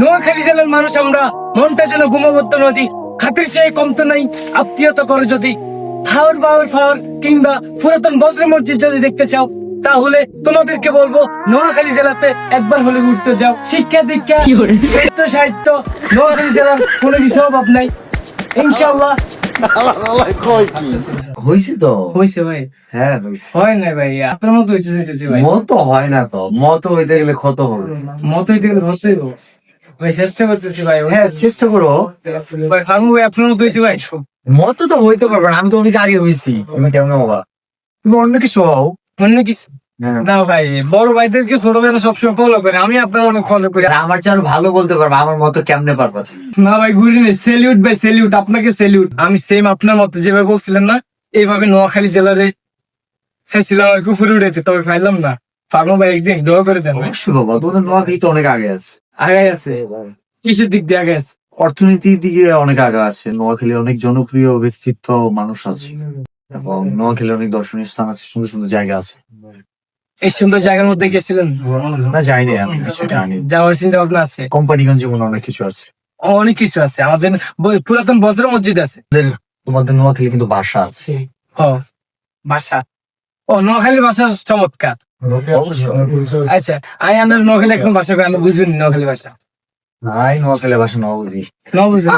নোয়াখালী জেলার মানুষ আমরা, মনটা যেন ঘুমবদ্ধ নদী, খাতির চেয়ে কম তো নাই আত্মীয়তা করে যদি। হাওর বাওর ফাওর কিংবা পুরাতন বজ্র মসজিদ যদি দেখতে চাও, তাহলে তোমাদেরকে বলবো নোয়াখালী জেলাতে একবার হলে ঘুরতে যাও। শিক্ষা দীক্ষা সাহিত্য সাহিত্য নোয়াখালী জেলার কোনো কিছু অভাব নাই ইনশাল্লাহ। হয়েছে তো। হয়েছে ভাই? হ্যাঁ হয়েছে। হয় না ভাই, আপনার মতো হইতে চাইতেছি ভাই। মতো হয় না তো, মতো হইতে গেলে ক্ষত হবে। মতো হইতে গেলে হতেই হবে। ভাই চেষ্টা করতেছি ভাই। হ্যাঁ চেষ্টা করো। ভাই ফার্মু ভাই আপনার মতো হইতে ভাই। মতো তো হইতে পারবে না, আমি তো অনেক আগে হয়েছি। তুমি কেমন হবা? তুমি অন্য কিছু হও। অন্য কিছু হ্যাঁ। না ভাই, বড় ভাইদেরকে ছোট ভাইরা সবসময় ফলো করে, আমি আপনার অনেক ফলো করি। আর আমার চেয়ে আরো ভালো বলতে পারবে, আমার মতো কেমনে পারবা তুমি? না ভাই ঘুরি নেই, স্যালিউট ভাই স্যালিউট, আপনাকে স্যালিউট। আমি সেম আপনার মতো যেভাবে বলছিলেন না, এইভাবে নোয়াখালী জেলারে চাইছিলাম আর কুফুরে উঠেছে, তবে পাইলাম না। ফার্মু ভাই একদিন দোয়া করে দেন ভাই। অবশ্যই বাবা, তোমাদের নোয়াখালী তো অনেক আগে আছে। আগাই আছে, কিসের দিক দিয়ে আগে আছে? অর্থনীতির দিকে অনেক আগে আছে। নোয়াখালী অনেক জনপ্রিয় ব্যক্তিত্ব মানুষ আছে, এবং নোয়াখালী অনেক দর্শনীয় স্থান আছে, সুন্দর সুন্দর জায়গা আছে। এই সুন্দর জায়গার মধ্যে গেছিলেন? না যাইনি, আমি কিছু জানি। যাওয়ার চিন্তা ভাবনা আছে? কোম্পানিগঞ্জ যেমন অনেক কিছু আছে। অনেক কিছু আছে, আমাদের পুরাতন বজ্র মসজিদ আছে। তোমাদের নোয়াখালী কিন্তু বাসা আছে। ও ভাষা, ও নোয়াখালীর ভাষা চমৎকার। আচ্ছা, আমি আপনার নোয়াখালী এখন ভাষা আমি বুঝবেন নোয়াখালী ভাষা? নাই, নোয়াখালী বাসা ন বুঝি। ন বুঝেন?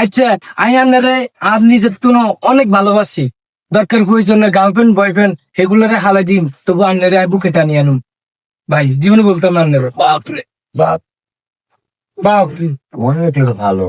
আচ্ছা, আমি আপনারে আর নিজের তুনো অনেক ভালোবাসি। দরকার প্রয়োজন গার্লফ্রেন্ড বয়ফ্রেন্ড সেগুলোরে হালাই দিন, তবু আন্নারে বুকে টানিয়ে আনুন। ভাই জীবনে বলতাম না আন্নারে। বাপরে বাপ, বাপরে। মনে রাখলে তো ভালো।